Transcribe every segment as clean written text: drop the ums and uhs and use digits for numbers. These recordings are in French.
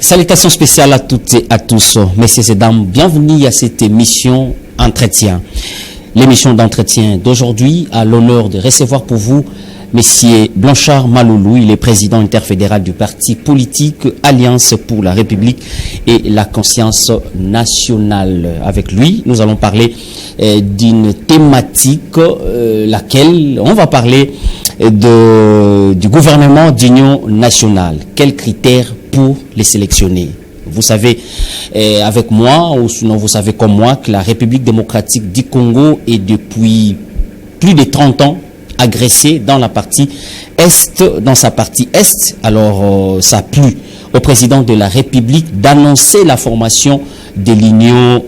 Salutations spéciales à toutes et à tous. Messieurs et dames, bienvenue à cette émission Entretien. L'émission d'entretien d'aujourd'hui a l'honneur de recevoir pour vous Monsieur Blanchard Maloulou. Il est président interfédéral du parti politique Alliance pour la République et la conscience nationale. Avec lui, nous allons parler d'une thématique laquelle on va parler du gouvernement d'union nationale. Quels critères pour les sélectionner? Vous savez avec moi, ou sinon vous savez comme moi, que la République démocratique du Congo est depuis plus de 30 ans agressée dans la partie Est, dans sa partie Est. Alors ça a plu au président de la République d'annoncer la formation de l'union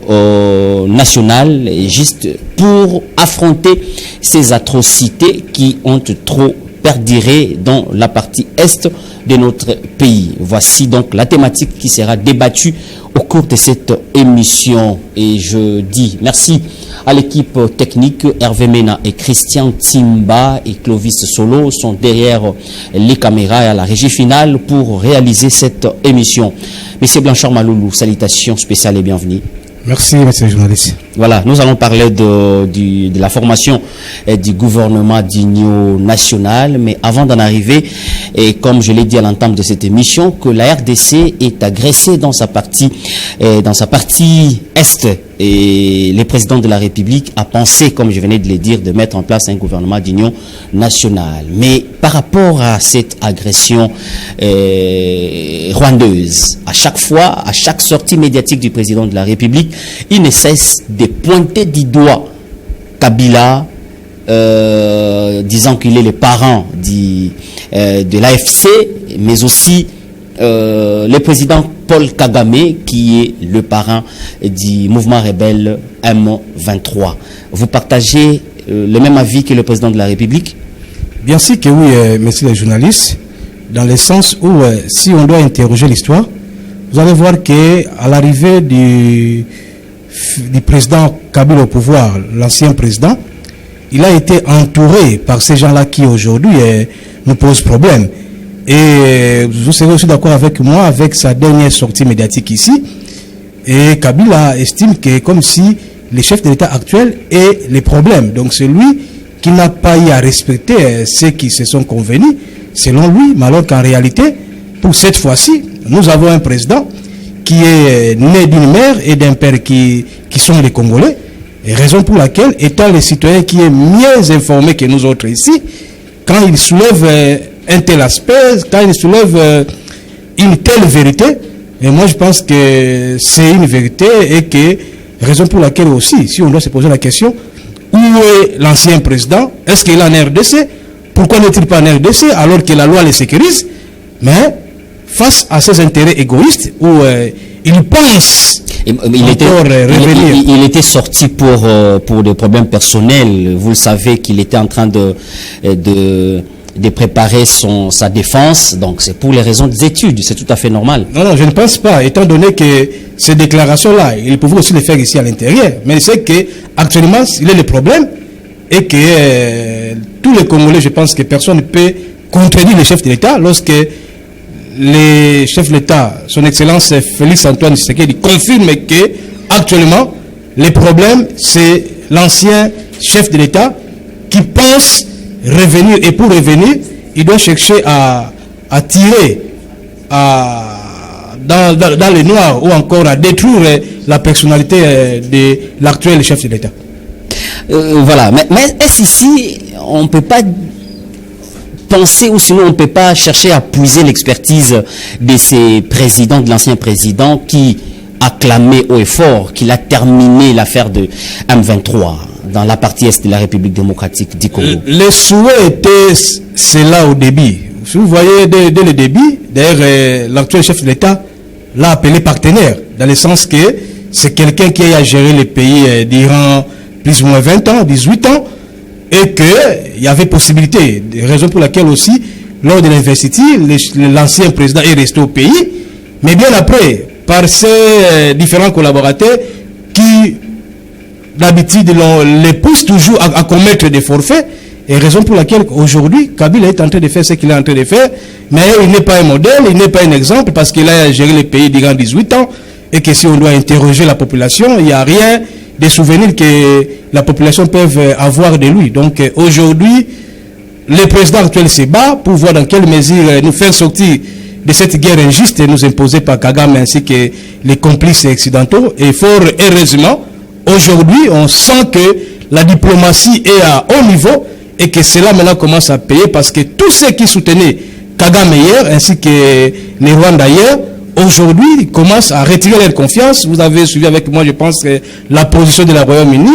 nationale juste pour affronter ces atrocités qui ont trop perduré dans la partie Est de notre pays. Voici donc la thématique qui sera débattue au cours de cette émission. Et je dis merci à l'équipe technique. Hervé Mena et Christian Timba et Clovis Solo sont derrière les caméras et à la régie finale pour réaliser cette émission. Monsieur Blanchard Maloulou, salutations spéciales et bienvenue. Merci, monsieur le journaliste. Voilà, nous allons parler de la formation du gouvernement d'union nationale. Mais avant d'en arriver, et comme je l'ai dit à l'entame de cette émission, que la RDC est agressée dans sa partie Est. Et le président de la République a pensé, comme je venais de le dire, de mettre en place un gouvernement d'union nationale. Mais par rapport à cette agression rwandaise, à chaque fois, à chaque sortie médiatique du président de la République, il ne cesse de pointer du doigt Kabila, disant qu'il est le parent de l'AFC, mais aussi le président Paul Kagame, qui est le parrain du mouvement rebelle M23. Vous partagez le même avis que le président de la République? Bien sûr que oui, messieurs les journalistes, dans le sens où, si on doit interroger l'histoire, vous allez voir qu'à l'arrivée du président Kabila au pouvoir, l'ancien président, il a été entouré par ces gens-là qui aujourd'hui nous posent problème. Et vous serez aussi d'accord avec moi avec sa dernière sortie médiatique ici. Et Kabila estime que comme si le chef de l'État actuel est le problème. Donc c'est lui qui n'a pas eu à respecter ceux qui se sont convenus, selon lui, mais alors qu'en réalité, pour cette fois-ci, nous avons un président qui est né d'une mère et d'un père qui sont les Congolais. Et raison pour laquelle, étant le citoyen qui est mieux informé que nous autres ici, quand il soulève un tel aspect, quand il soulève une telle vérité, et moi je pense que c'est une vérité et que raison pour laquelle aussi, si on doit se poser la question, où est l'ancien président? Est-ce qu'il est en RDC? Pourquoi n'est-il pas en RDC alors que la loi le sécurise? Mais face à ses intérêts égoïstes où il pense il était sorti pour des problèmes personnels. Vous le savez qu'il était en train de préparer sa défense, donc c'est pour les raisons des études, c'est tout à fait normal. Non, je ne pense pas, étant donné que ces déclarations-là, il pouvait aussi les faire ici à l'intérieur, mais c'est qu'actuellement, il est le problème, et que tous les Congolais, je pense que personne ne peut contredire le chef de l'État lorsque le chef de l'État, son Excellence Félix Antoine Tshisekedi, confirme que actuellement, le problème, c'est l'ancien chef de l'État qui pense revenir, et pour revenir, il doit chercher à tirer dans le noir ou encore à détruire la personnalité de l'actuel chef de l'État. Voilà, mais est-ce ici, on ne peut pas penser, ou sinon on ne peut pas chercher à puiser l'expertise de ces présidents, de l'ancien président qui a clamé haut et fort qu'il a terminé l'affaire de M23 dans la partie Est de la République démocratique du Congo? Les souhaits étaient cela au début. Si vous voyez dès le début, d'ailleurs l'actuel chef de l'État l'a appelé partenaire, dans le sens que c'est quelqu'un qui a géré le pays durant plus ou moins 20 ans, 18 ans, et qu'il y avait possibilité, raison pour laquelle aussi, lors de l'investiture, l'ancien président est resté au pays, mais bien après, par ses différents collaborateurs qui, d'habitude, les poussent toujours à commettre des forfaits, Et raison pour laquelle aujourd'hui, Kabila est en train de faire ce qu'il est en train de faire, mais il n'est pas un modèle, il n'est pas un exemple, parce qu'il a géré le pays durant 18 ans, et que si on doit interroger la population, il n'y a rien de souvenirs que la population peut avoir de lui. Donc aujourd'hui, le président actuel se bat pour voir dans quelle mesure nous faire sortir de cette guerre injuste nous imposée par Kagame ainsi que les complices occidentaux. Et fort heureusement, aujourd'hui, on sent que la diplomatie est à haut niveau et que cela maintenant commence à payer parce que tous ceux qui soutenaient Kagame hier ainsi que les Rwandais hier, aujourd'hui, commencent à retirer leur confiance. Vous avez suivi avec moi, je pense, la position de la Royaume-Uni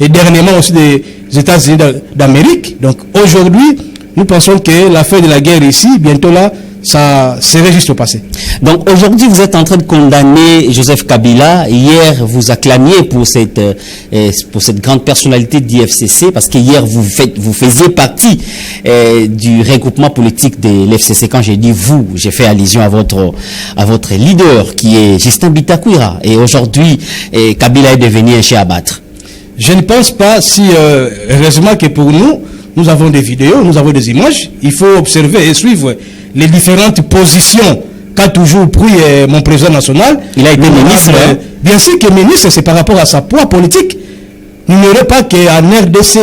et dernièrement aussi des États-Unis d'Amérique. Donc aujourd'hui, nous pensons que la fin de la guerre ici, bientôt là, ça serait juste au passé. Donc aujourd'hui, vous êtes en train de condamner Joseph Kabila. Hier, vous acclamiez pour cette grande personnalité de l'IFCC, parce que hier, vous faisiez partie du regroupement politique de l'FCC. Quand j'ai dit vous, j'ai fait allusion à votre leader, qui est Justin Bitakwira. Et aujourd'hui, Kabila est devenu un chien à battre. Je ne pense pas si, heureusement que pour nous, nous avons des vidéos, nous avons des images. Il faut observer et suivre les différentes positions qu'a toujours pris mon président national. Il a été ministre. Bien sûr que ministre, c'est par rapport à sa poids politique. N'ignorez pas qu'en RDC,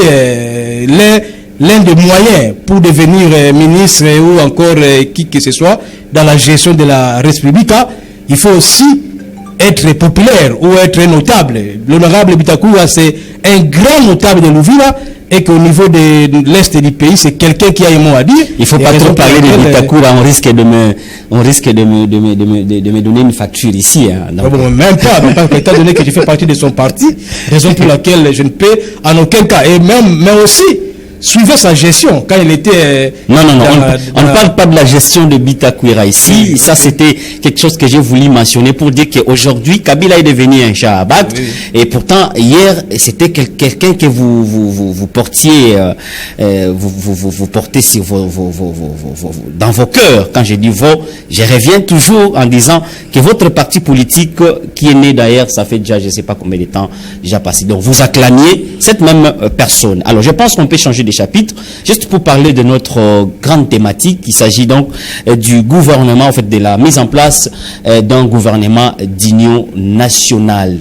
l'un des moyens pour devenir ministre ou encore qui que ce soit dans la gestion de la République, il faut aussi être populaire ou être notable. L'honorable Bitakwira, c'est un grand notable de l'Ouvira, et qu'au niveau de l'Est du pays, c'est quelqu'un qui a un mot à dire. Il ne faut pas trop parler de Bitakwira, on risque de me donner une facture ici. Hein, bon, même pas, étant donné que je fais partie de son parti, raison pour laquelle je ne peux en aucun cas, mais aussi, suivez sa gestion quand il était... Non, on ne parle pas de la gestion de Bitakwira ici. Oui. Ça, c'était quelque chose que j'ai voulu mentionner pour dire qu'aujourd'hui, Kabila est devenu un chat à battre. Oui. Et pourtant, hier, c'était quelqu'un que vous portiez, vous portez sur dans vos cœurs. Quand je dis vos, je reviens toujours en disant que votre parti politique, qui est né d'ailleurs, ça fait déjà, je ne sais pas combien de temps déjà passé. Donc, vous acclamiez cette même personne. Alors, je pense qu'on peut changer des chapitres, juste pour parler de notre grande thématique. Il s'agit donc du gouvernement, en fait, de la mise en place d'un gouvernement d'union nationale.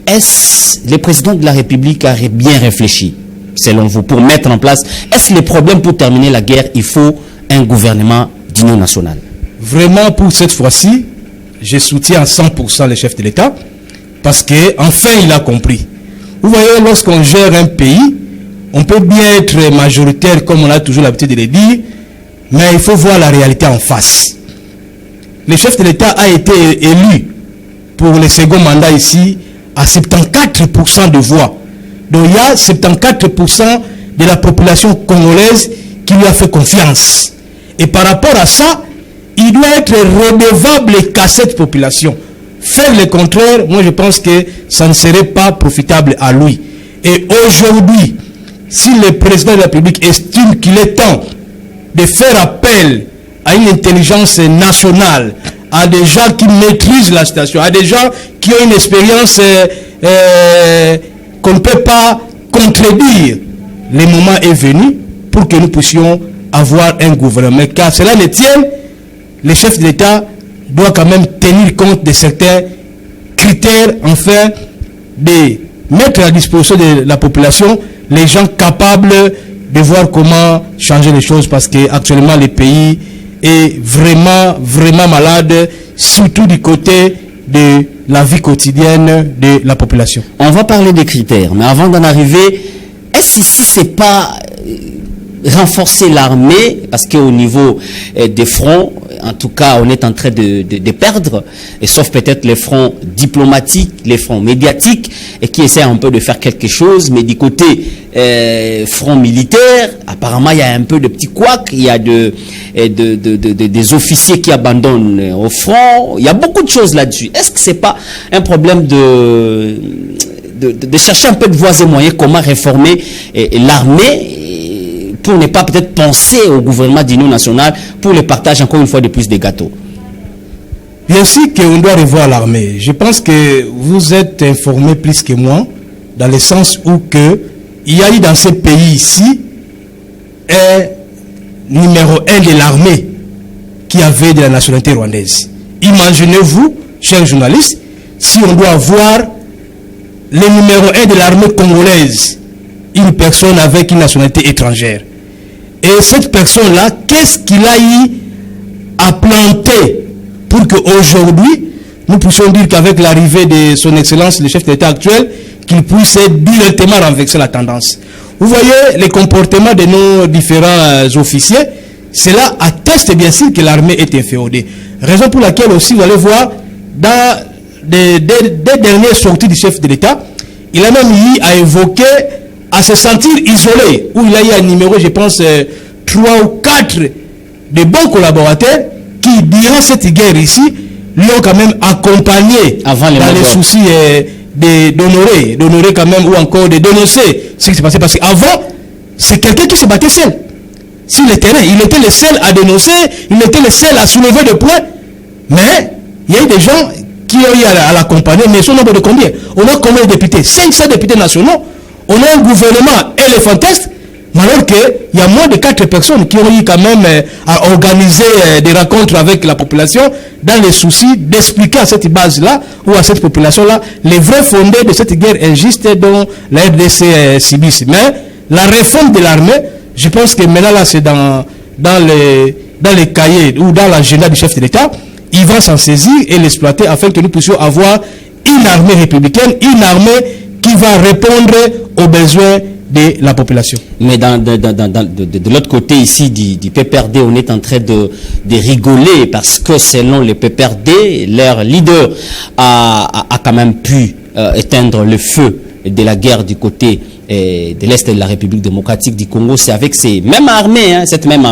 Est-ce le président de la République a bien réfléchi, selon vous, pour mettre en place, est-ce le problème pour terminer la guerre, il faut un gouvernement d'union nationale? Vraiment, pour cette fois-ci, je soutiens à 100% le chef de l'État, parce qu'enfin, il a compris. Vous voyez, lorsqu'on gère un pays, on peut bien être majoritaire, comme on a toujours l'habitude de le dire, mais il faut voir la réalité en face. Le chef de l'État a été élu pour le second mandat ici à 74% de voix. Donc il y a 74% de la population congolaise qui lui a fait confiance. Et par rapport à ça, il doit être redevable qu'à cette population. Faire le contraire, moi je pense que ça ne serait pas profitable à lui. Et aujourd'hui, si le président de la République estime qu'il est temps de faire appel à une intelligence nationale, à des gens qui maîtrisent la situation, à des gens qui ont une expérience qu'on ne peut pas contredire, le moment est venu pour que nous puissions avoir un gouvernement. Car cela ne tient, le chef de l'État doit quand même tenir compte de certains critères, afin de mettre à disposition de la population les gens capables de voir comment changer les choses, parce qu'actuellement le pays est vraiment malade, surtout du côté de la vie quotidienne de la population. On va parler des critères, mais avant d'en arriver, est-ce ici c'est pas renforcer l'armée, parce qu'au niveau des fronts, en tout cas, on est en train de perdre, et sauf peut-être les fronts diplomatiques, les fronts médiatiques, et qui essaient un peu de faire quelque chose, mais du côté front militaire, apparemment, il y a un peu de petits couacs, il y a des officiers qui abandonnent au front, il y a beaucoup de choses là-dessus. Est-ce que c'est pas un problème de chercher un peu de voies et moyens, comment réformer l'armée, pour ne pas peut-être penser au gouvernement d'union nationale pour le partage encore une fois de plus des gâteaux? Bien sûr qu'on doit revoir l'armée. Je pense que vous êtes informé plus que moi, dans le sens où il y a eu dans ces pays ici est numéro 1 de l'armée qui avait de la nationalité rwandaise. Imaginez-vous, chers journalistes, si on doit avoir le numéro 1 de l'armée congolaise, une personne avec une nationalité étrangère. Et cette personne-là, qu'est-ce qu'il a eu à planter pour qu'aujourd'hui, nous puissions dire qu'avec l'arrivée de son excellence, le chef de l'État actuel, qu'il puisse directement renverser la tendance. Vous voyez les comportements de nos différents officiers, cela atteste bien sûr que l'armée est inféodée. Raison pour laquelle aussi, vous allez voir, dans des dernières sorties du chef de l'État, il a même eu à évoquer, à se sentir isolé, où il a eu un numéro, je pense, 3 ou 4 de bons collaborateurs qui, durant cette guerre ici, lui ont quand même accompagné dans les soucis d'honorer quand même, ou encore de dénoncer ce qui s'est passé. Parce qu'avant, c'est quelqu'un qui se battait seul. Sur le terrain, il était le seul à dénoncer, il était le seul à soulever des points. Mais, il y a eu des gens qui ont eu à l'accompagner, mais son nombre de combien? On a combien de députés? 500 députés nationaux. On a un gouvernement éléphantesque, alors qu'il y a moins de 4 personnes qui ont eu quand même à organiser des rencontres avec la population dans le souci d'expliquer à cette base-là ou à cette population-là les vrais fondés de cette guerre injuste dont la RDC subit. Mais la réforme de l'armée, je pense que maintenant là c'est dans les cahiers ou dans l'agenda du chef de l'État, il va s'en saisir et l'exploiter afin que nous puissions avoir une armée républicaine, une armée qui va répondre aux besoins de la population. Mais de l'autre côté ici du PPRD, on est en train de rigoler parce que selon le PPRD, leur leader a quand même pu éteindre le feu de la guerre du côté de l'Est de la République démocratique du Congo. C'est avec ces mêmes armées, hein, cette même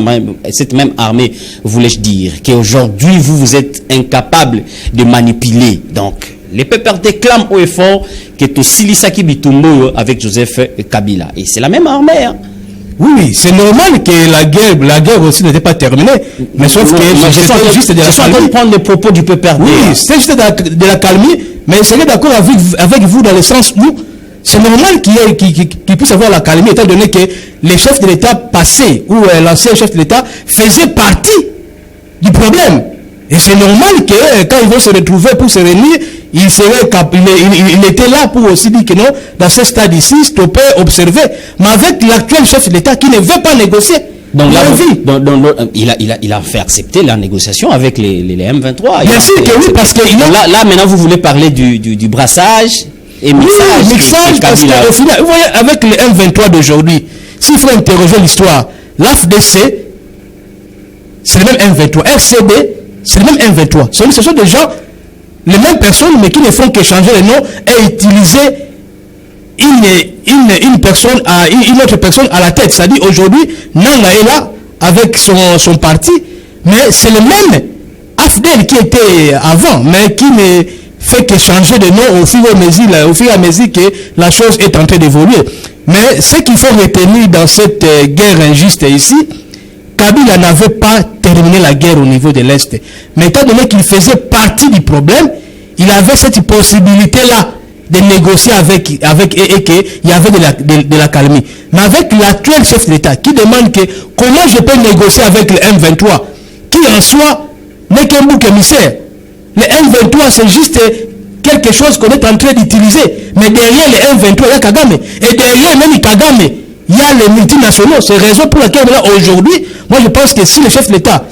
armée, voulais-je dire, qu'aujourd'hui vous êtes incapable de manipuler. Donc, les PPRD clament haut et fort que tu Silisaki Bitumbo avec Joseph Kabila. Et c'est la même armée. Hein. Oui, c'est normal que la guerre aussi n'était pas terminée. Mais sauf que c'est juste de la calmie. Je vais prendre les propos du PPRD. Oui, c'est juste de la calmie. Mais je serais d'accord avec vous dans le sens où c'est normal qu'il puisse avoir la calmie, étant donné que les chefs de l'État passés, ou l'ancien chef de l'État, faisait partie du problème. Et c'est normal que quand ils vont se retrouver pour se réunir, il était là pour aussi dire que non, dans ce stade ici, stopper, observer. Mais avec l'actuel chef de l'État qui ne veut pas négocier. Donc là, il a fait accepter la négociation avec les M23. Bien sûr que oui, parce que là maintenant vous voulez parler du brassage et mixage. Oui, mixage, parce qu'au final, vous voyez, avec les M23 d'aujourd'hui, s'il faut interroger l'histoire, l'AFDC, c'est le même M23. RCD, c'est le même M23. Ce sont des gens, les mêmes personnes, mais qui ne font que changer les noms et utiliser une personne une autre personne à la tête. C'est-à-dire aujourd'hui, Nanga est là avec son parti, mais c'est le même AFDL qui était avant, mais qui ne fait que changer de nom au fur et à mesure que la chose est en train d'évoluer. Mais ce qu'il faut retenir dans cette guerre injuste ici, Kabila n'avait pas terminé la guerre au niveau de l'Est. Mais étant donné qu'il faisait partie du problème, il avait cette possibilité-là de négocier avec et qu'il y avait de la calmie. Mais avec l'actuel chef de l'État qui demande que comment je peux négocier avec le M23, qui en soi n'est qu'un bouc émissaire. Le M23 c'est juste quelque chose qu'on est en train d'utiliser. Mais derrière le M23, il y a Kagame. Et derrière même Kagame, il y a les multinationaux. C'est la raison pour laquelle aujourd'hui, moi je pense que si le chef de l'État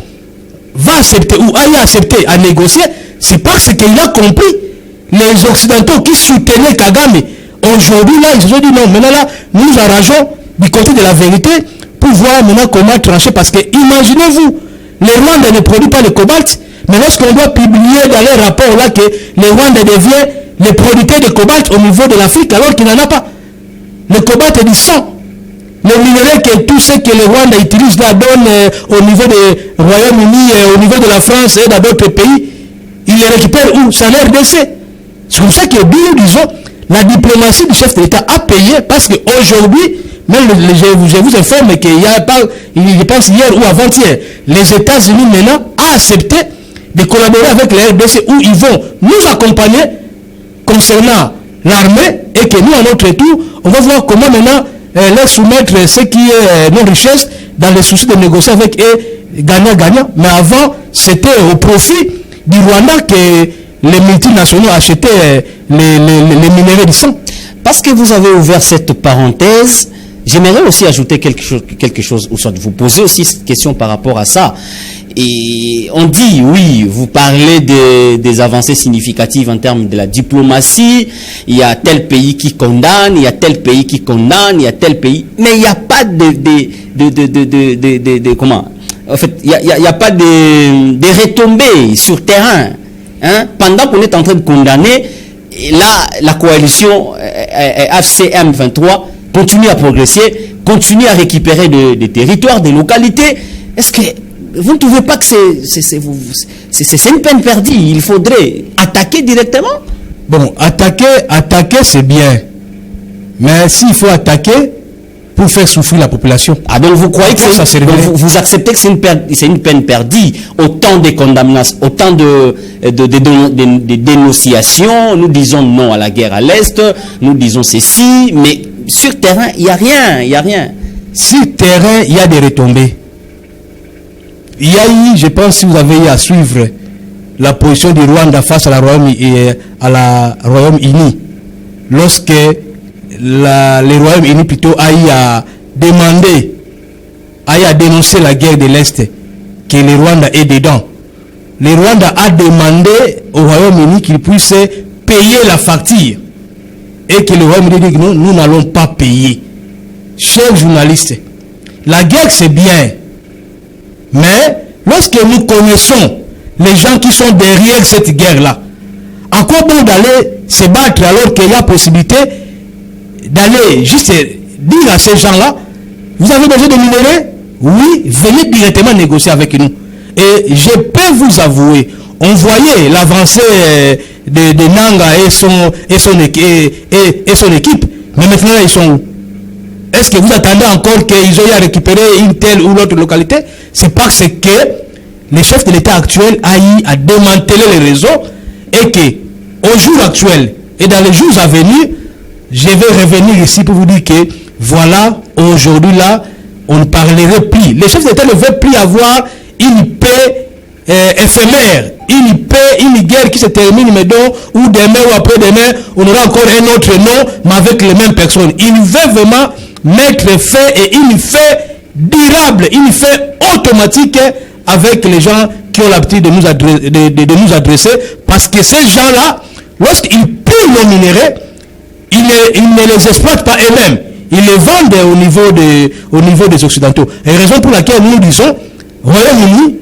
va accepter ou a accepté à négocier, c'est parce qu'il a compris les Occidentaux qui soutenaient Kagame. Aujourd'hui, là, ils se sont dit non, maintenant là, nous arrangeons du côté de la vérité pour voir maintenant comment trancher. Parce que imaginez-vous, les Rwandais ne produisent pas le cobalt, mais lorsqu'on doit publier dans les rapports là que les Rwandais deviennent les producteurs de cobalt au niveau de l'Afrique alors qu'il n'en a pas. Le cobalt est du sang. Le minerai que tout ce que les Rwandais utilisent là donne au niveau du Royaume-Uni, au niveau de la France et dans d'autres pays, ils les récupèrent où? C'est en RDC. C'est pour ça que nous disons, la diplomatie du chef de l'État a payé parce qu'aujourd'hui, même je vous informe qu'il y a pas, je pense hier ou avant-hier, les États-Unis maintenant ont accepté de collaborer avec les RDC où ils vont nous accompagner concernant l'armée et que nous, à notre tour, on va voir comment maintenant leur soumettre ce qui est nos richesses dans les soucis de négocier avec eux, gagnant-gagnant. Mais avant, c'était au profit du Rwanda que les multinationaux achetaient les minéraux du sang. Parce que vous avez ouvert cette parenthèse, j'aimerais aussi ajouter quelque chose, ou soit vous poser aussi cette question par rapport à ça. Et on dit, oui, vous parlez des avancées significatives en termes de la diplomatie, il y a tel pays qui condamne, il y a tel pays qui condamne, il y a tel pays, mais il n'y a pas comment? En fait, il y a pas de retombées sur terrain. Hein? Pendant qu'on est en train de condamner, là, la coalition FCM 23 continue à progresser, continue à récupérer des territoires, des localités. Est-ce que vous ne trouvez pas que c'est une peine perdue? Il faudrait attaquer directement? Bon, attaquer c'est bien. Mais s'il faut attaquer pour faire souffrir la population. Ah, donc vous croyez que vous acceptez que c'est une peine perdue? Autant de condamnations, autant de dénonciations. Nous disons non à la guerre à l'Est, nous disons ceci, mais sur terrain, il n'y a rien. Sur terrain, il y a des retombées. Il y a eu, je pense, si vous avez eu à suivre la position du Rwanda face à la Royaume-Uni, lorsque le Royaume-Uni plutôt a eu à demander, a eu à dénoncer la guerre de l'Est, que le Rwanda est dedans. Le Rwanda a demandé au Royaume-Uni qu'il puisse payer la facture et que le Royaume-Uni dit que nous n'allons pas payer. Chers journalistes, la guerre c'est bien, mais lorsque nous connaissons les gens qui sont derrière cette guerre-là, à quoi bon d'aller se battre alors qu'il y a possibilité d'aller juste dire à ces gens-là, vous avez besoin de minerais? Oui, venez directement négocier avec nous. Et je peux vous avouer, on voyait l'avancée de Nanga et son équipe, mais maintenant ils sont où? Est-ce que vous attendez encore qu'ils aient à récupérer une telle ou l'autre localité? C'est parce que le chef de l'État actuel a eu à démanteler les réseaux et que au jour actuel et dans les jours à venir, je vais revenir ici pour vous dire que voilà, aujourd'hui là, on ne parlerait plus. Le chef de l'État ne veut plus avoir une paix éphémère, une guerre qui se termine, mais donc, ou demain ou après-demain, on aura encore un autre nom, mais avec les mêmes personnes. Il veut vraiment mettre fin et une fin durable, une fin automatique avec les gens qui ont l'habitude de nous adresser, parce que ces gens-là, lorsqu'ils pillent nos minéraux, ils ne les exploitent pas eux-mêmes. Ils les vendent au niveau des Occidentaux. Et raison pour laquelle nous disons, Royaume-Uni,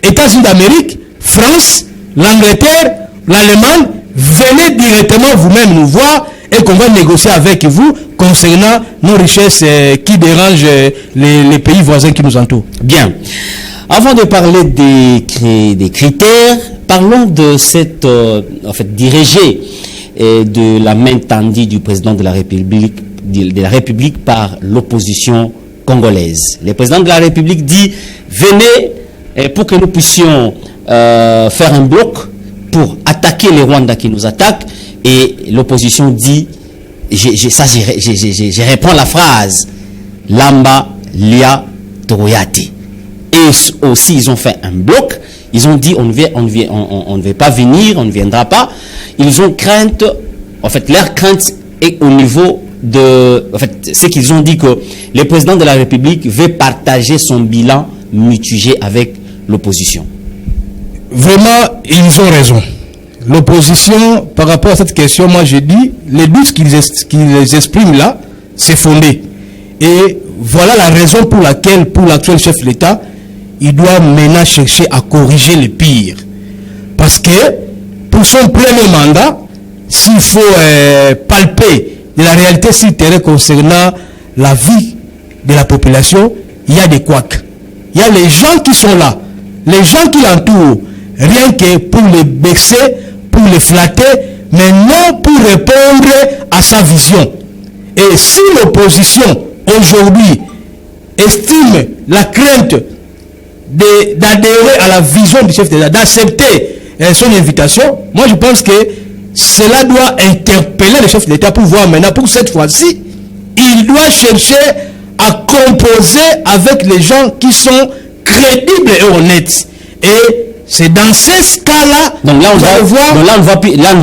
États-Unis d'Amérique, France, l'Angleterre, l'Allemagne, venez directement vous-même nous voir et qu'on va négocier avec vous concernant nos richesses qui dérangent les pays voisins qui nous entourent. Bien. Avant de parler des critères, parlons de cette dirigée de la main tendue du président de la République par l'opposition congolaise. Le président de la République dit venez pour que nous puissions faire un bloc pour attaquer les Rwandais qui nous attaquent, et l'opposition dit, je reprends la phrase, Lamba Lia Toroyati. Et aussi ils ont fait un bloc, ils ont dit on ne veut pas venir, on ne viendra pas. Ils ont crainte, en fait leur crainte est au niveau de, en fait c'est qu'ils ont dit que le président de la République veut partager son bilan mitigé avec l'opposition. Vraiment, ils ont raison. L'opposition, par rapport à cette question, moi je dis, les doutes qu'ils expriment là, c'est fondé. Et voilà la raison pour laquelle, pour l'actuel chef de l'État, il doit maintenant chercher à corriger le pire. Parce que, pour son premier mandat, s'il faut palper de la réalité sur le terrain concernant la vie de la population, il y a des couacs. Il y a les gens qui sont là, les gens qui l'entourent, rien que pour les baisser, pour les flatter, mais non pour répondre à sa vision. Et si l'opposition, aujourd'hui, estime la crainte d'adhérer à la vision du chef d'État, d'accepter son invitation, moi je pense que cela doit interpeller le chef d'État pour voir maintenant, pour cette fois-ci, il doit chercher à composer avec les gens qui sont crédibles et honnêtes. Et c'est dans ce cas-là, donc là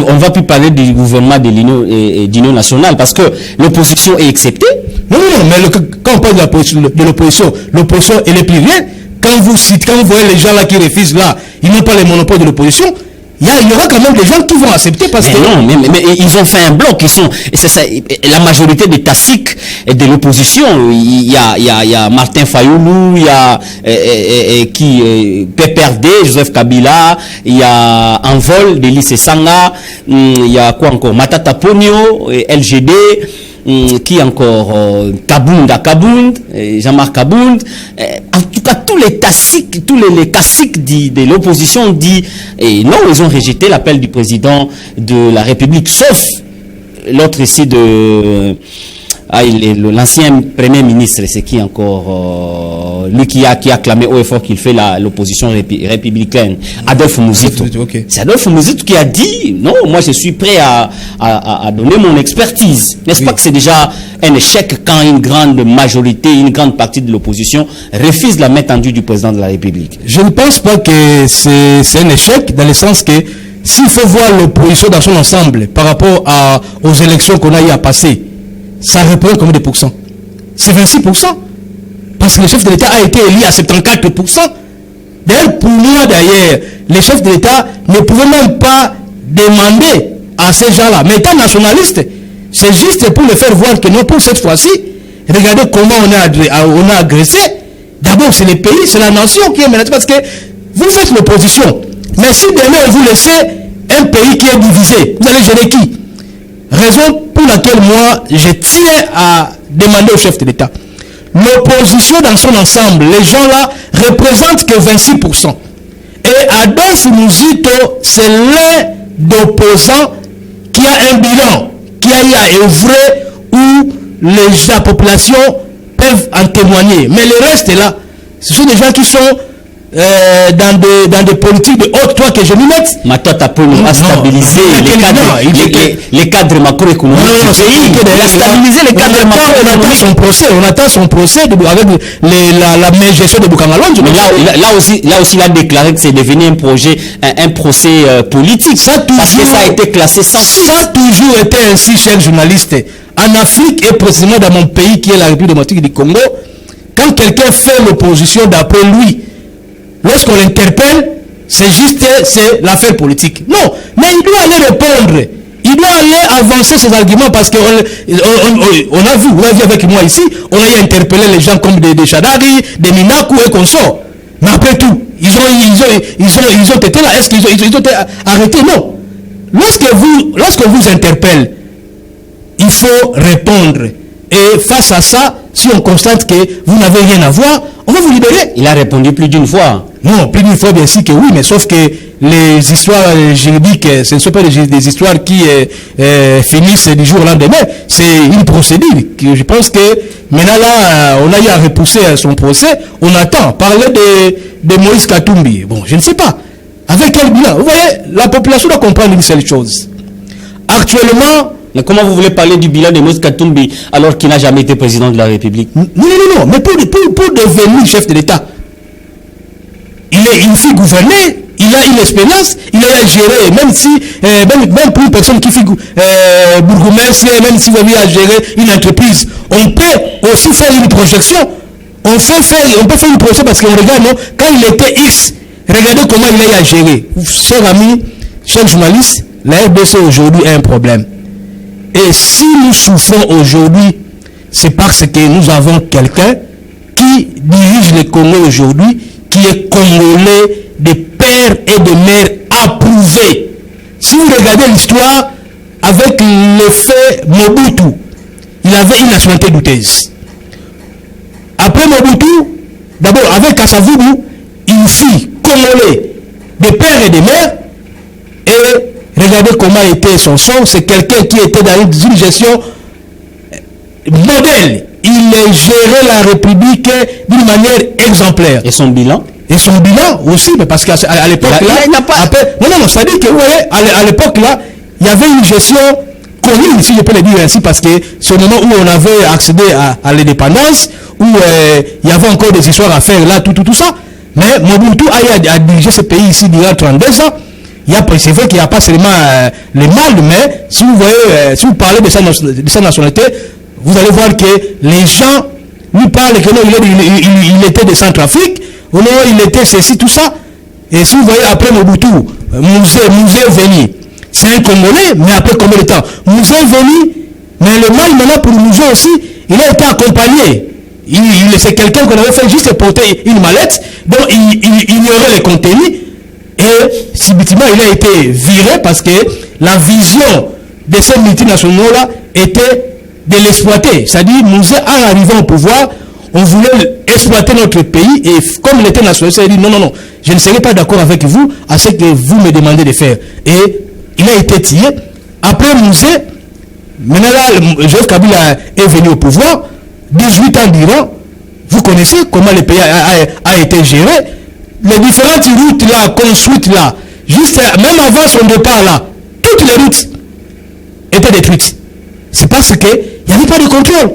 on va plus parler du gouvernement de l'Union nationale, parce que l'opposition est acceptée. Non, mais quand on parle de l'opposition, l'opposition elle est plus rien. Quand vous voyez les gens là qui refusent là, ils n'ont pas les monopoles de l'opposition. Il y aura quand même des gens qui vont accepter parce que... Non, mais ils ont fait un bloc. C'est ça, la majorité des taciques de l'opposition, il y a Martin Fayoulou, il y a PPRD, Joseph Kabila, il y a Envol, Délice Sanga, il y a quoi encore, Matata Pogno, LGD, qui encore Kabound, Jean-Marc Kabound. En tout cas, tous les taciques, les caciques de l'opposition dit non, ils ont rejeté l'appel du président de la République, sauf l'autre ici de l'ancien premier ministre, c'est qui encore lui qui a clamé haut et fort qu'il fait l'opposition républicaine, Adolphe Mouzito. Okay. C'est Adolphe Mouzito qui a dit non, moi je suis prêt à donner mon expertise. N'est-ce pas que c'est déjà un échec quand une grande majorité, une grande partie de l'opposition refuse la main tendue du président de la République? Je ne pense pas que c'est un échec, dans le sens que s'il faut voir l'opposition dans son ensemble par rapport aux élections qu'on a eu à passer, ça représente combien de pourcents? C'est 26%. Parce que le chef de l'État a été élu à 74%. D'ailleurs, pour moi, les chefs de l'État ne pouvaient même pas demander à ces gens-là. Mais étant nationaliste, c'est juste pour le faire voir que non, pour cette fois-ci, regardez comment on a agressé. D'abord, c'est le pays, c'est la nation qui est menacée. Parce que vous faites l'opposition. Mais si demain, vous laissez un pays qui est divisé, vous allez gérer qui? Raison pour laquelle moi, je tiens à demander au chef de l'État. L'opposition dans son ensemble, les gens là représentent que 26%. Et Adolphe Mouzito, c'est l'un d'opposants qui a un bilan, qui a eu à œuvrer où la population peuvent en témoigner. Mais le reste là, ce sont des gens qui sont dans des politiques de haute toi que je m'y mette. Matata Polo a stabilisé les cadres macroéconomiques du pays. Il a stabilisé les cadres macroéconomiques. On attend son procès avec la meilleure gestion de Boukangalonge. Mais là aussi, il a déclaré que c'est devenu un procès politique. Parce que ça a été classé sans suite. Ça a toujours été ainsi, chers journalistes. En Afrique et précisément dans mon pays qui est la République démocratique du Congo, quand quelqu'un fait l'opposition d'après lui, lorsqu'on l'interpelle, c'est l'affaire politique. Non, mais il doit aller répondre. Il doit aller avancer ses arguments parce qu'on a vu, vous l'avez vu avec moi ici, on a interpellé les gens comme des Chadari, des Minakou et consorts. Mais après tout, ils ont été là. Est-ce qu'ils ont été arrêtés? Non. Lorsque vous interpelle, il faut répondre. Et face à ça, si on constate que vous n'avez rien à voir, on va vous libérer. Il a répondu plus d'une fois. Non, plus d'une fois, bien sûr que oui, mais sauf que les histoires juridiques, ce ne sont pas des histoires qui finissent du jour au lendemain. C'est une procédure. Je pense que maintenant là, on a eu à repousser son procès. On attend. Parler de Moïse Katumbi. Bon, je ne sais pas. Avec quel bilan? Vous voyez, la population doit comprendre une seule chose. Actuellement, mais comment vous voulez parler du bilan de Moïse Katumbi alors qu'il n'a jamais été président de la République? Non. Mais pour devenir chef de l'État, il faut gouverner, il a une expérience, il a géré, même si, même pour une personne qui fait bourgmestre, même si vous avez à gérer une entreprise, on peut aussi faire une projection. On peut faire une projection parce qu'on regarde, non, quand il était X, regardez comment il a eu à gérer. Chers amis, chers journalistes, la RDC aujourd'hui a un problème. Et si nous souffrons aujourd'hui, c'est parce que nous avons quelqu'un qui dirige le Congo aujourd'hui, qui est congolais de père et de mère approuvé. Si vous regardez l'histoire, avec l'effet Mobutu, il avait une nationalité douteuse. Après Mobutu, d'abord avec Kasavubu, il fut congolais de père et de mère, et regardez comment était son sort. C'est quelqu'un qui était dans une gestion modèle. Il gérait la République d'une manière exemplaire. Et son bilan? Et son bilan aussi, parce qu'à l'époque là, c'est-à-dire que vous voyez, à l'époque là, il y avait une gestion connu, si je peux le dire ainsi, parce que c'est au moment où on avait accédé à l'indépendance, où il y avait encore des histoires à faire là, tout ça. Mais Mobutu a dirigé ce pays ici durant 32 ans. C'est vrai qu'il n'y a pas seulement le mal, mais si vous voyez, si vous parlez de sa nationalité, vous allez voir que les gens lui parlent que non, il était de Centrafrique, ou non, il était ceci, tout ça. Et si vous voyez après Mobutu, Musée Veni, c'est un Congolais, mais après combien de temps? Musée Veni, mais le mal maintenant pour Musée aussi, il a été accompagné. C'est quelqu'un qu'on avait fait juste porter une mallette, dont il ignorait les contenus. Et subitement, il a été viré parce que la vision de ces multinationaux-là était de l'exploiter. C'est-à-dire, nous, en arrivant au pouvoir, on voulait exploiter notre pays et comme il était nationaliste, il a dit non, je ne serai pas d'accord avec vous à ce que vous me demandez de faire. Et il a été tiré. Après Musée, maintenant là, Joseph Kabila est venu au pouvoir, 18 ans d'Iran, vous connaissez comment le pays a été géré. Les différentes routes là, construites là, juste même avant son départ là, toutes les routes étaient détruites. C'est parce qu'il n'y avait pas de contrôle.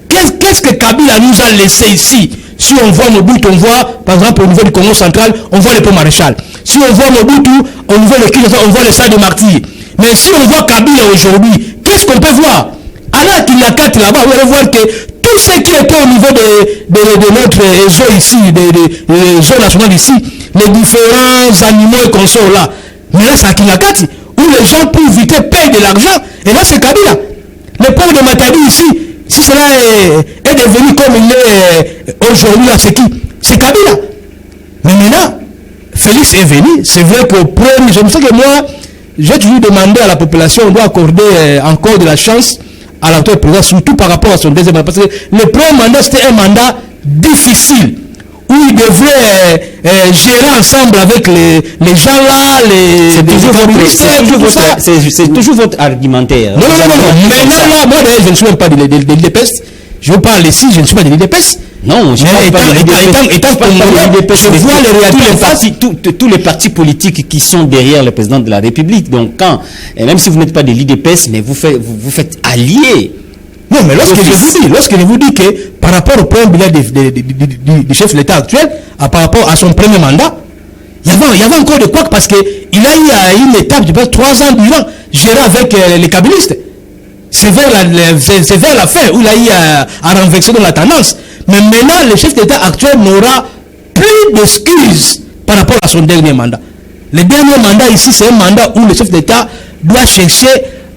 Qu'est-ce que Kabila nous a laissé ici? Si on voit Mobutu, on voit, par exemple, au niveau du Congo central, on voit le pont Maréchal. Si on voit Mobutu, au niveau de Kinshasa, on voit le stade de martyrs. Mais si on voit Kabila aujourd'hui, qu'est-ce qu'on peut voir? Alors qu'il y a 4 là-bas, vous allez voir que tout ce qui était au niveau de notre zone ici, de zone nationale ici, les différents animaux et consorts là, mais là c'est à Kinakati, où les gens pour éviter payent de l'argent, et là c'est Kabila. Le pont de Matadi ici, si cela est devenu comme il est aujourd'hui là, c'est qui? C'est Kabila. Mais maintenant, Félix est venu, c'est vrai qu'au premier, je me sais que moi, j'ai toujours demandé à la population, on doit accorder encore de la chance à l'actuel président, surtout par rapport à son deuxième mandat. Parce que le premier mandat, c'était un mandat difficile, où il devait gérer ensemble avec les gens là, c'est toujours votre argumentaire. Non. Maintenant, là, moi, je ne suis même pas de l'IDPS. Je parle ici, je ne suis pas de l'IDPS. Non, je ne parle pas de l'IDPS. Je vois les réalités. Tous les partis politiques qui sont derrière le président de la République. Donc, même si vous n'êtes pas de l'IDPS, mais vous faites allier. Non, mais lorsque je vous dis que par rapport au premier bilan du chef de l'État actuel, par rapport à son premier mandat, il y avait encore de quoi parce qu'il a eu à une étape de 3 ans durant gérer avec les kabylistes. C'est vers la fin où il a eu à renverser dans la tendance. Mais maintenant, le chef d'État actuel n'aura plus d'excuses par rapport à son dernier mandat. Le dernier mandat ici, c'est un mandat où le chef d'État doit chercher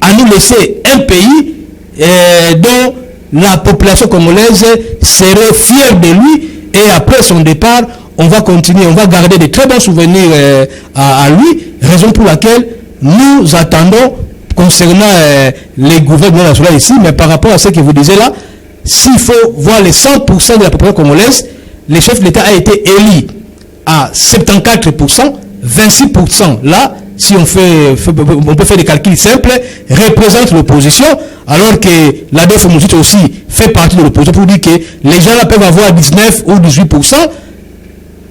à nous laisser un pays dont la population congolaise serait fière de lui. Et après son départ, on va continuer, on va garder de très bons souvenirs à lui. Raison pour laquelle nous attendons concernant les gouvernements nationaux ici, mais par rapport à ce que vous disiez là, s'il faut voir les 100% de la population congolaise, le chef de l'État a été élu à 74%, 26% là, si on peut faire des calculs simples, représente l'opposition, alors que la DFMOSIT aussi fait partie de l'opposition pour dire que les gens là peuvent avoir 19 ou 18%.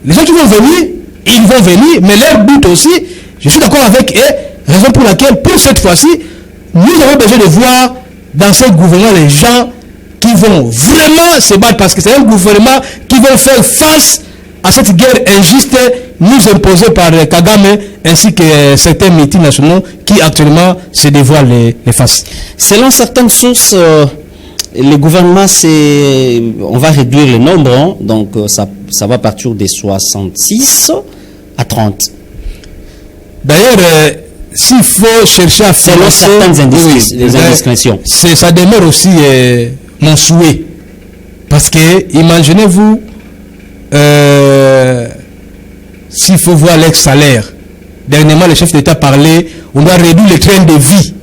Les gens qui vont venir, ils vont venir, mais leur but aussi, je suis d'accord avec eux, raison pour laquelle, pour cette fois-ci, nous avons besoin de voir dans ce gouvernement les gens qui vont vraiment se battre, parce que c'est un gouvernement qui va faire face à cette guerre injuste nous imposée par Kagame ainsi que certains multinationaux qui actuellement se dévoilent les faces. Selon certaines sources, le gouvernement, on va réduire le nombre, hein, donc ça va partir de 66 à 30. D'ailleurs, s'il faut chercher à faire certaines indiscrétions, ça demeure aussi mon souhait. Parce que, imaginez-vous, s'il faut voir l'ex-salaire, dernièrement le chef d'État parlait, on doit réduire le train de vie.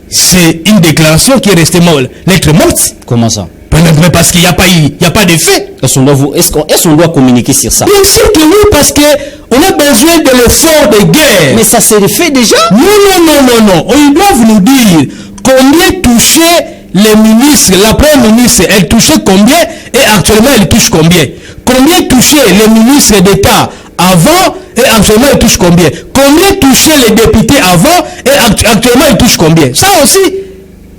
C'est une déclaration qui est restée lettre morte. Comment ça? Mais parce qu'il n'y a pas d'effet. Est-ce qu'on doit communiquer sur ça? Bien sûr que oui, parce qu'on a besoin de l'effort de guerre. Mais ça s'est fait déjà? Non. Ils doivent nous dire combien touchait les ministres, la première ministre, elle touchait combien et actuellement elle touche combien? Combien touchait les ministres d'État avant et actuellement il touche combien? Combien touchaient les députés avant et actuellement il touche combien? Ça aussi,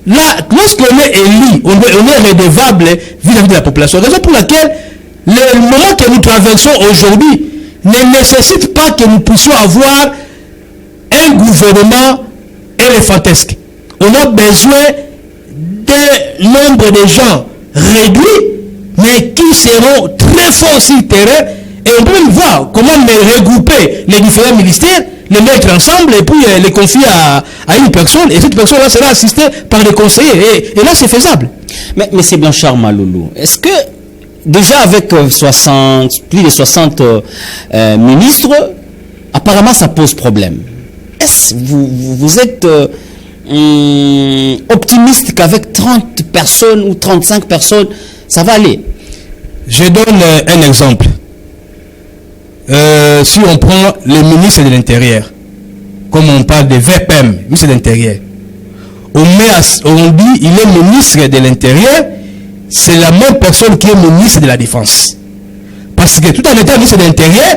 là, lorsqu'on est élu, on est redevable vis-à-vis de la population. Raison pour laquelle le moment que nous traversons aujourd'hui ne nécessite pas que nous puissions avoir un gouvernement éléphantesque. On a besoin d'un nombre de gens réduits, mais qui seront très forts sur le terrain. Et on peut même voir comment regrouper les différents ministères, les mettre ensemble et puis les confier à une personne. Et cette personne-là sera assistée par des conseillers. Et là, c'est faisable. Mais M. Blanchard Maloulou, est-ce que déjà avec plus de 60 ministres, apparemment ça pose problème? Est-ce que vous êtes optimiste qu'avec 30 personnes ou 35 personnes, ça va aller? Je donne un exemple. Si on prend le ministre de l'Intérieur, comme on parle de VPM, ministre de l'Intérieur, on dit il est ministre de l'Intérieur, c'est la même personne qui est ministre de la Défense. Parce que tout en étant ministre de l'Intérieur,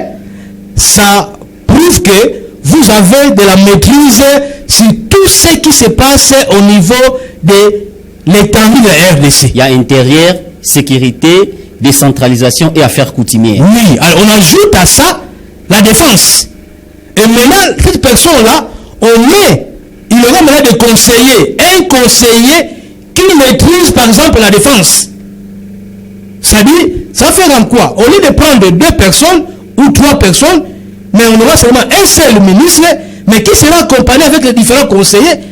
ça prouve que vous avez de la maîtrise sur tout ce qui se passe au niveau de l'étendue de la RDC. Il y a intérieur, sécurité, décentralisation et affaires coutumières. Oui, alors on ajoute à ça la défense. Et maintenant, cette personne-là, il aura maintenant des conseillers. Un conseiller qui maîtrise par exemple la défense. C'est-à-dire, ça va faire en quoi? Au lieu de prendre 2 personnes ou 3 personnes, mais on aura seulement un seul ministre, mais qui sera accompagné avec les différents conseillers.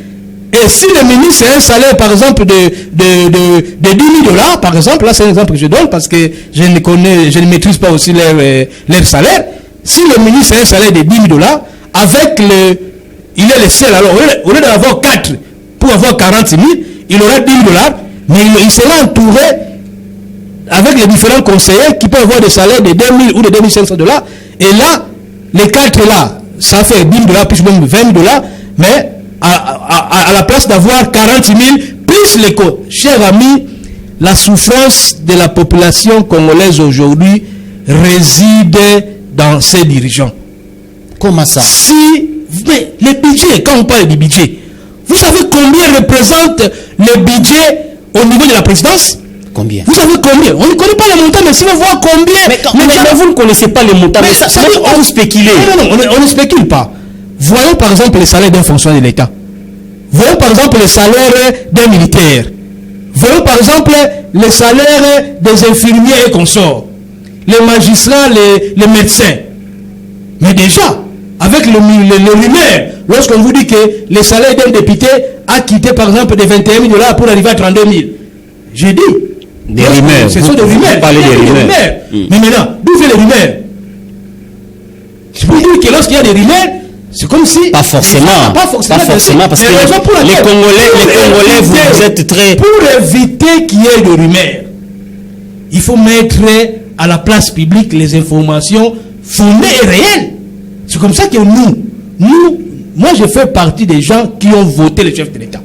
Et si le ministre a un salaire, par exemple, de 10 000 $, par exemple, là c'est un exemple que je donne parce que je ne maîtrise pas aussi leur salaire. Si le ministre a un salaire de 10 000 $, il est le seul. Alors, au lieu d'avoir 4 pour avoir 40 000, il aura 10 000 $, mais il sera entouré avec les différents conseillers qui peuvent avoir des salaires de 2 000 ou de 2 500 $. Et là, les 4 là, ça fait 10 000 $, plus même 20 000 $, mais à la place d'avoir 40 000 plus les coûts. Chers amis, la souffrance de la population congolaise aujourd'hui réside dans ses dirigeants. Comment ça? Mais le budget, quand on parle du budget, vous savez combien représente le budget au niveau de la présidence? Combien? Vous savez combien? On ne connaît pas les montants, mais si on voit combien... Mais vous ne connaissez pas les montants, mais ça on spécule. Non, on ne spécule pas. Voyons par exemple les salaires d'un fonctionnaire de l'État. Voyons par exemple les salaires d'un militaire. Voyons par exemple les salaires des infirmiers et consorts. Les magistrats, les médecins. Mais déjà, avec le rumeur, lorsqu'on vous dit que le salaire d'un député a quitté par exemple de 21 000 $ pour arriver à 32 000. J'ai dit. Des rumeurs. Ce sont des rumeurs. Vous parlez des rumeurs. Mais maintenant, d'où viennent les rumeurs? Je peux dire que lorsqu'il y a des rumeurs, c'est comme si... Pas forcément. Pas forcément, parce que les Congolais, vous êtes très... Pour éviter qu'il y ait de rumeurs, il faut mettre à la place publique les informations fondées et réelles. C'est comme ça que moi je fais partie des gens qui ont voté le chef de l'État.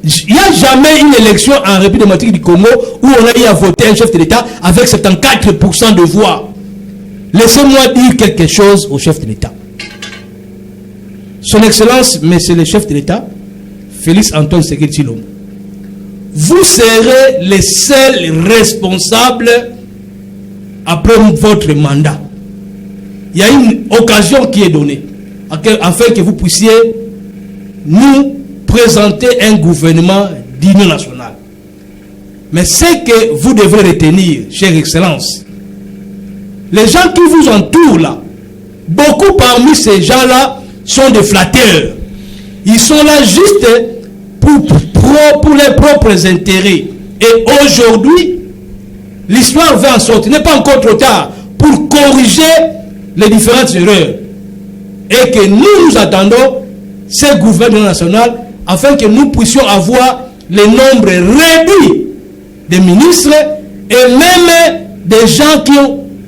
Il n'y a jamais une élection en République démocratique du Congo où on a eu à voter un chef de l'État avec 74% de voix. Laissez-moi dire quelque chose au chef de l'État. Son Excellence, Monsieur le chef de l'État, Félix Antoine Tshisekedi Tshilombo, vous serez les seuls responsables après votre mandat. Il y a une occasion qui est donnée afin que vous puissiez nous présenter un gouvernement d'union nationale. Mais ce que vous devrez retenir, chère Excellence, les gens qui vous entourent là, beaucoup parmi ces gens-là sont des flatteurs. Ils sont là juste pour leurs propres intérêts. Et aujourd'hui, l'histoire va en sortir. Il n'est pas encore trop tard pour corriger les différentes erreurs. Et que nous attendons ce gouvernement national afin que nous puissions avoir le nombre réduit de ministres et même des gens qui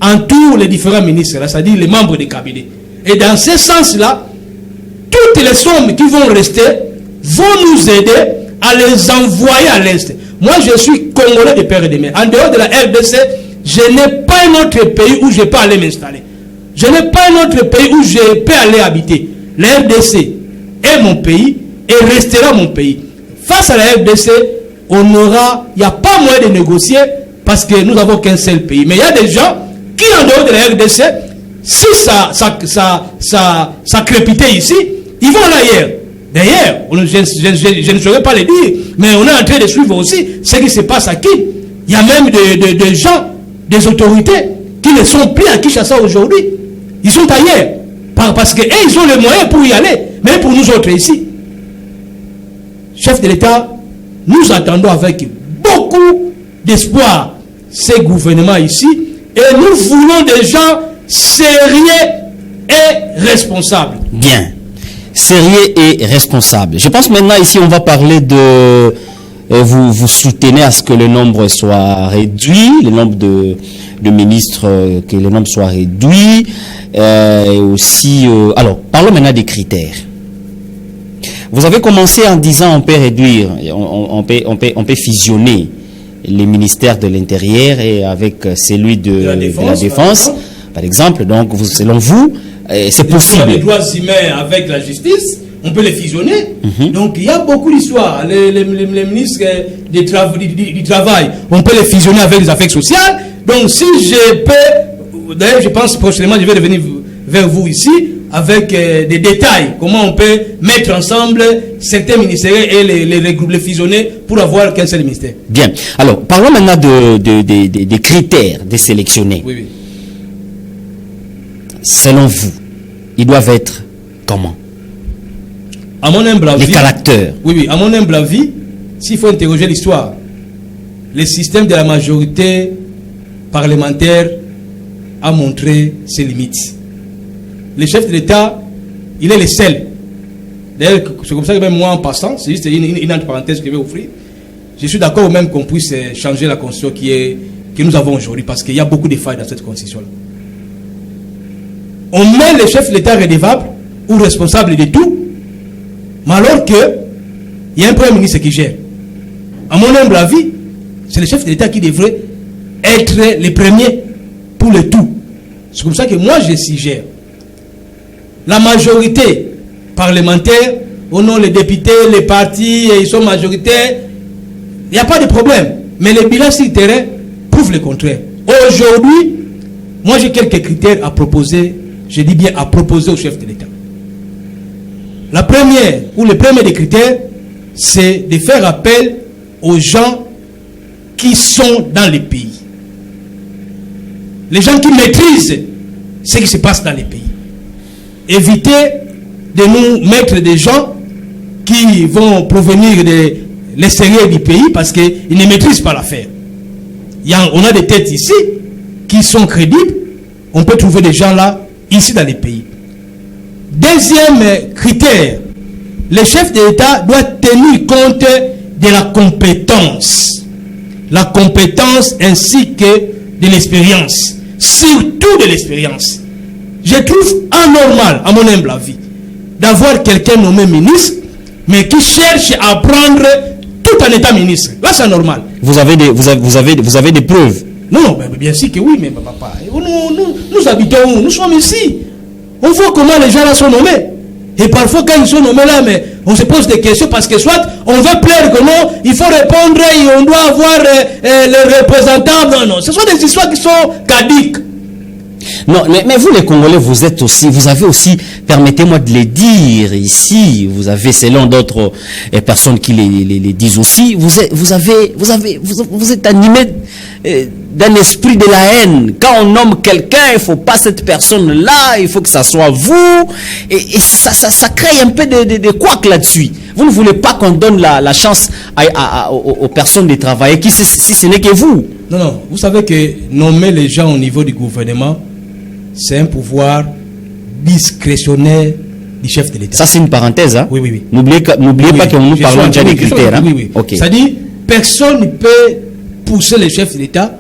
entourent les différents ministres, c'est-à-dire les membres des cabinets. Et dans ce sens-là, toutes les sommes qui vont rester vont nous aider à les envoyer à l'Est. Moi, je suis Congolais de père et de mère. En dehors de la RDC, je n'ai pas un autre pays où je peux aller m'installer. Je n'ai pas un autre pays où je peux aller habiter. La RDC est mon pays et restera mon pays. Face à la RDC, il n'y a pas moyen de négocier parce que nous n'avons qu'un seul pays. Mais il y a des gens qui, en dehors de la RDC, si ça crépitait ici, ils vont là ailleurs. D'ailleurs, je ne saurais pas le dire, mais on est en train de suivre aussi ce qui se passe à qui. Il y a même des gens, des autorités qui ne sont plus à Kinshasa aujourd'hui. Ils sont ailleurs. Parce qu'ils ont les moyens pour y aller. Mais pour nous autres ici, chef de l'État, nous attendons avec beaucoup d'espoir ces gouvernements ici. Et nous voulons des gens sérieux et responsables. Bien. Sérieux et responsables. Je pense maintenant ici on va parler de... Vous soutenez à ce que le nombre soit réduit, le nombre de ministres, que le nombre soit réduit. Et aussi... alors, parlons maintenant des critères. Vous avez commencé en disant on peut réduire, on peut fusionner les ministères de l'Intérieur et avec celui de la Défense, par exemple. Donc, selon vous, c'est possible. Les droits humains avec la justice, on peut les fusionner. Donc, il y a beaucoup d'histoires. Les ministres du travail, on peut les fusionner avec les affaires sociales. Donc, si je peux, d'ailleurs, je pense prochainement, je vais revenir vers vous ici avec des détails, comment on peut mettre ensemble certains ministères et les fusionner pour avoir qu'un seul ministère. Bien. Alors, parlons maintenant des critères des sélectionnés. Oui, oui. Selon vous, ils doivent être comment? À mon humble avis, les caractères. Oui, oui. À mon humble avis, s'il faut interroger l'histoire, le système de la majorité parlementaire a montré ses limites. Le chef de l'État, il est le seul. D'ailleurs, c'est comme ça que même moi, en passant, c'est juste une entre parenthèse que je vais offrir. Je suis d'accord même qu'on puisse changer la constitution que nous avons aujourd'hui, parce qu'il y a beaucoup de failles dans cette constitution-là. On met le chef de l'État redevable ou responsable de tout, mais alors qu'il y a un premier ministre qui gère. À mon humble avis, c'est le chef de l'État qui devrait être le premier pour le tout. C'est comme ça que moi je suggère. La majorité parlementaire, au nom des députés, les partis, ils sont majoritaires, il n'y a pas de problème. Mais le bilan sur le terrain prouve le contraire. Aujourd'hui, moi j'ai quelques critères à proposer, je dis bien à proposer au chef de l'État. La première, ou le premier des critères, c'est de faire appel aux gens qui sont dans les pays. Les gens qui maîtrisent ce qui se passe dans les pays. Éviter de nous mettre des gens qui vont provenir de l'extérieur du pays parce qu'ils ne maîtrisent pas l'affaire. On a des têtes ici qui sont crédibles. On peut trouver des gens là, ici dans les pays. Deuxième critère, le chef de l'État doit tenir compte de la compétence. La compétence ainsi que de l'expérience. Surtout de l'expérience. Je trouve anormal, à mon humble avis, d'avoir quelqu'un nommé ministre, mais qui cherche à prendre tout en état ministre. Là, c'est normal. Vous avez des preuves? Non, bien sûr que oui, mais papa. Nous habitons où? Nous sommes ici. On voit comment les gens là sont nommés. Et parfois, quand ils sont nommés là, mais on se pose des questions parce que soit on veut plaire que non, il faut répondre et on doit avoir les représentants. Non, ce sont des histoires qui sont cadiques. Non, mais vous les Congolais, vous avez aussi, permettez-moi de le dire ici, vous avez, selon d'autres personnes qui les disent aussi, vous êtes animé d'un esprit de la haine. Quand on nomme quelqu'un, il ne faut pas cette personne-là, il faut que ça soit vous, et ça crée un peu de couac là-dessus. Vous ne voulez pas qu'on donne la chance aux personnes de travailler, si ce n'est que vous. Non, vous savez que nommer les gens au niveau du gouvernement, c'est un pouvoir discrétionnaire du chef de l'État. Ça, c'est une parenthèse. Hein? Oui. N'oubliez pas que nous parlons déjà des critères. Hein? Oui. Okay. C'est-à-dire, personne ne peut pousser le chef de l'État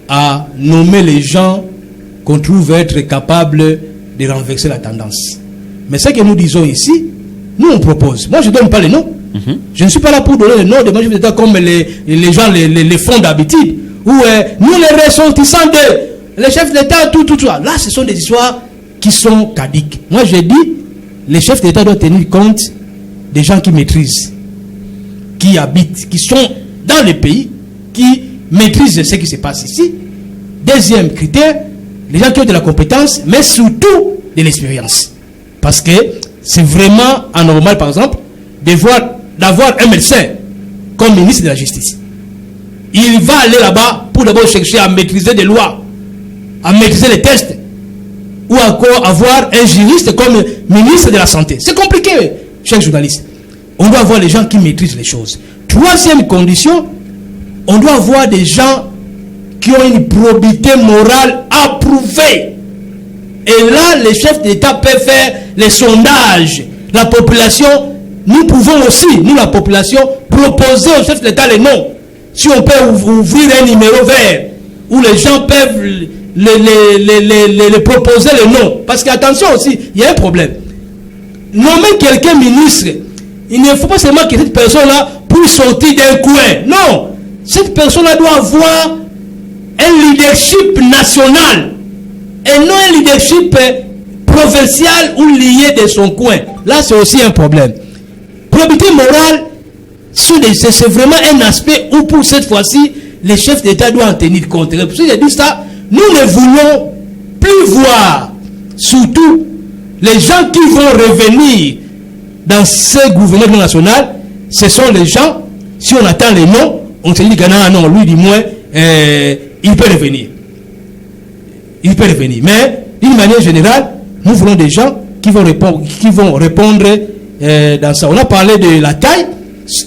à nommer les gens qu'on trouve être capables de renverser la tendance. Mais ce que nous disons ici, nous on propose. Moi, je ne donne pas les noms. Je ne suis pas là pour donner les noms de mon chef d'État comme les gens les font d'habitude. Où nous, les ressortissants de les chefs d'État, tout. Là, ce sont des histoires qui sont caduques. Moi, je dis, les chefs d'État doivent tenir compte des gens qui maîtrisent, qui habitent, qui sont dans le pays, qui maîtrisent ce qui se passe ici. Deuxième critère, les gens qui ont de la compétence, mais surtout de l'expérience. Parce que c'est vraiment anormal, par exemple, d'avoir un médecin comme ministre de la Justice. Il va aller là-bas pour d'abord chercher à maîtriser des lois, à maîtriser les tests, ou encore avoir un juriste comme ministre de la Santé. C'est compliqué, chers journalistes. On doit avoir les gens qui maîtrisent les choses. Troisième condition, on doit avoir des gens qui ont une probité morale approuvée. Et là, les chefs d'État peuvent faire les sondages. La population, nous pouvons aussi, nous la population, proposer aux chefs d'État les noms. Si on peut ouvrir un numéro vert, où les gens peuvent les proposer les noms. Parce qu'attention aussi, il y a un problème. Nommer quelqu'un ministre, il ne faut pas seulement que cette personne-là puisse sortir d'un coin. Non, cette personne-là doit avoir un leadership national et non un leadership provincial ou lié de son coin. Là, c'est aussi un problème. Probité morale, c'est vraiment un aspect où pour cette fois-ci, les chefs d'État doivent en tenir compte. Pour ça, j'ai dit ça, nous ne voulons plus voir, surtout les gens qui vont revenir dans ce gouvernement national, ce sont les gens, si on attend les noms, on se dit que non, lui du moins, il peut revenir. Il peut revenir. Mais d'une manière générale, nous voulons des gens qui vont répondre dans ça. On a parlé de la taille.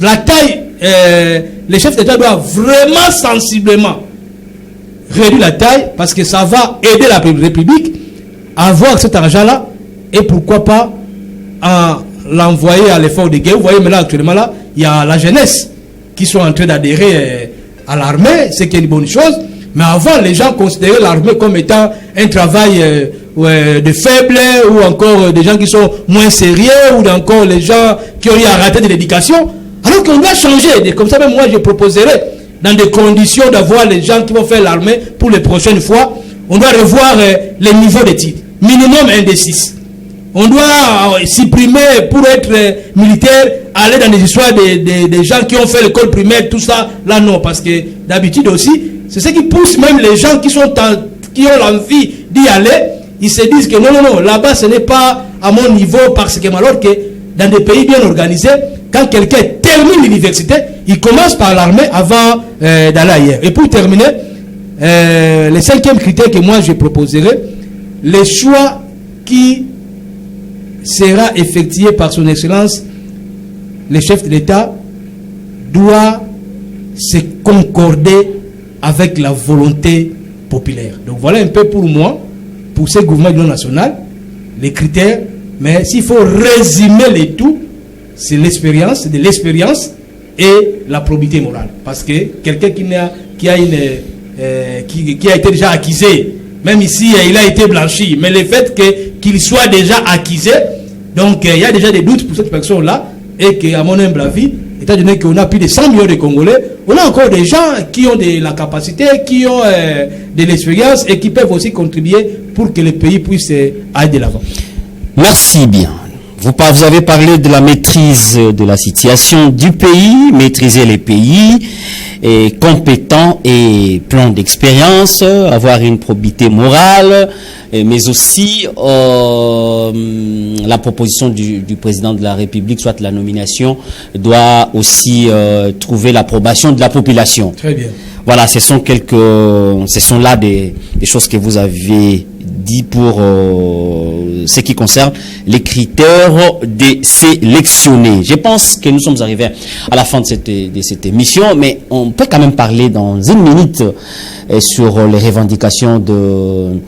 La taille, les chefs d'État doivent vraiment sensiblement réduire la taille parce que ça va aider la République à avoir cet argent-là et pourquoi pas à l'envoyer à l'effort de guerre. Vous voyez maintenant actuellement là, il y a la jeunesse qui sont en train d'adhérer à l'armée, ce qui est une bonne chose. Mais avant, les gens considéraient l'armée comme étant un travail de faible ou encore des gens qui sont moins sérieux ou encore les gens qui ont eu à rater de l'éducation. Alors qu'on doit changer. Comme ça, même moi, je proposerai dans des conditions d'avoir les gens qui vont faire l'armée pour les prochaines fois. On doit revoir les niveaux d'études. Minimum 1 des 6. On doit supprimer pour être militaire, aller dans des histoires des gens qui ont fait l'école primaire, tout ça. Là, non, parce que d'habitude aussi, c'est ce qui pousse même les gens qui ont l'envie d'y aller. Ils se disent que non, là-bas, ce n'est pas à mon niveau parce que alors que dans des pays bien organisés, quand quelqu'un termine l'université, il commence par l'armée avant d'aller ailleurs. Et pour terminer, le 5e critère que moi je proposerai, les choix qui sera effectué par son excellence, le chef de l'État, doit se concorder avec la volonté populaire. Donc voilà un peu pour moi, pour ce gouvernement national, les critères. Mais s'il faut résumer les tout, c'est l'expérience, de l'expérience et la probité morale. Parce que quelqu'un qui a été déjà accusé, même ici il a été blanchi, mais le fait qu'il soit déjà accusé, donc il y a déjà des doutes pour cette personne-là, et qu'à mon humble avis, étant donné qu'on a plus de 100 millions de Congolais, on a encore des gens qui ont de la capacité, qui ont de l'expérience et qui peuvent aussi contribuer pour que le pays puisse aller de l'avant. Merci bien. Vous avez parlé de la maîtrise de la situation du pays, maîtriser les pays, et compétents et plan d'expérience, avoir une probité morale, mais aussi la proposition du président de la République, soit la nomination, doit aussi trouver l'approbation de la population. Très bien. Voilà, ce sont là des choses que vous avez dit pour ce qui concerne les critères des sélectionnés. Je pense que nous sommes arrivés à la fin de cette émission, mais on peut quand même parler dans une minute sur les revendications de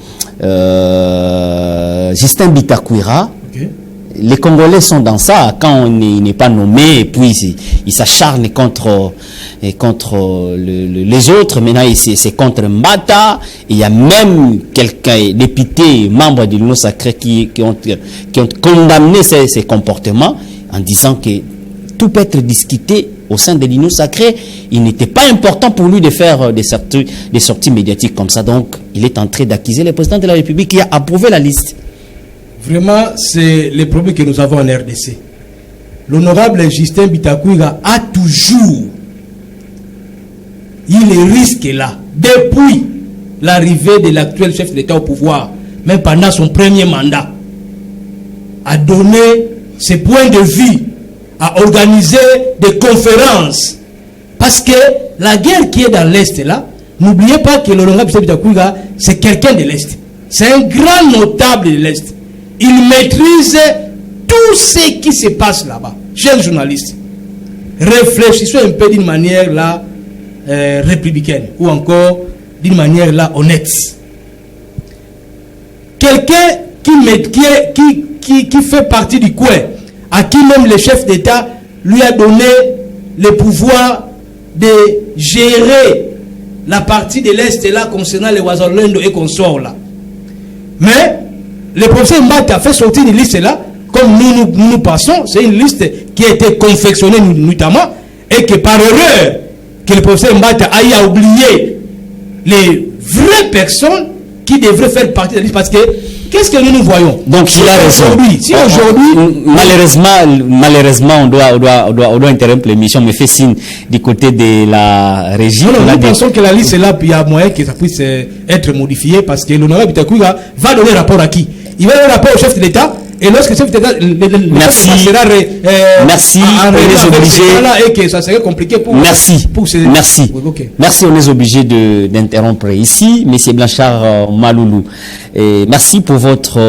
Justin Bitakwira. Okay. Les Congolais sont dans ça. Quand il n'est pas nommé, et puis il s'acharne contre les autres. Maintenant, c'est contre Mbata. Il y a même quelqu'un, député, membre de l'Union sacrée, qui ont condamné ces comportements en disant que tout peut être discuté au sein de l'Union sacrée, il n'était pas important pour lui de faire des sorties médiatiques comme ça. Donc, il est en train d'accuser le président de la République qui a approuvé la liste. Vraiment, c'est le problème que nous avons en RDC. L'honorable Justin Bitakuiga a toujours eu le risque là, depuis l'arrivée de l'actuel chef de l'État au pouvoir, même pendant son premier mandat, à donner ses points de vue, à organiser des conférences. Parce que la guerre qui est dans l'Est là, n'oubliez pas que l'honorable Justin Bitakuiga, c'est quelqu'un de l'Est. C'est un grand notable de l'Est. Il maîtrise tout ce qui se passe là-bas. Chers journalistes, réfléchissez un peu d'une manière là républicaine ou encore d'une manière là honnête. Quelqu'un qui fait partie du coin, à qui même le chef d'État lui a donné le pouvoir de gérer la partie de l'Est là concernant les Ouazalendo et consorts là. Mais le professeur Mbata a fait sortir une liste là, comme nous passons, c'est une liste qui a été confectionnée notamment, et que par erreur, que le professeur Mbata a oublié les vraies personnes qui devraient faire partie de la liste, parce que qu'est-ce que nous voyons? Donc il a raison. Si aujourd'hui, malheureusement, on doit interrompre l'émission, mais fait signe du côté de la régie. Nous pensons que la liste est là, puis il y a moyen que ça puisse être modifié, parce que l'honorable Bitakuiga va donner rapport à qui? Il va donner rapport au chef de l'État. Et lorsque le chef d'État merci on est obligé et que ça serait compliqué pour merci okay. Merci, on est obligé d'interrompre ici monsieur Blanchard Maloulou, et merci pour votre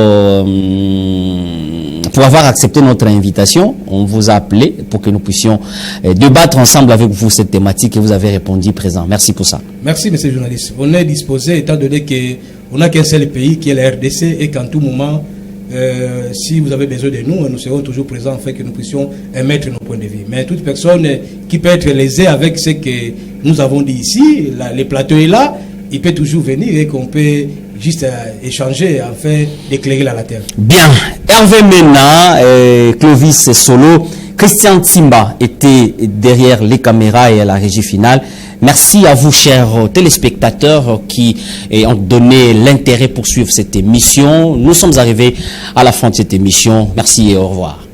pour avoir accepté notre invitation. On vous a appelé pour que nous puissions débattre ensemble avec vous cette thématique et vous avez répondu présent. Merci pour ça. Merci monsieur le journaliste. On est disposé, étant donné qu'on n'a qu'un seul pays qui est la RDC, et qu'en tout moment si vous avez besoin de nous, nous serons toujours présents afin que nous puissions émettre nos points de vue. Mais toute personne qui peut être lésée avec ce que nous avons dit ici, le plateau est là, il peut toujours venir et qu'on peut juste échanger afin d'éclairer la terre. Bien, Hervé Mena, Clovis Solo, Christian Timba était derrière les caméras et à la régie finale. Merci à vous, chers téléspectateurs, qui ont donné l'intérêt pour suivre cette émission. Nous sommes arrivés à la fin de cette émission. Merci et au revoir.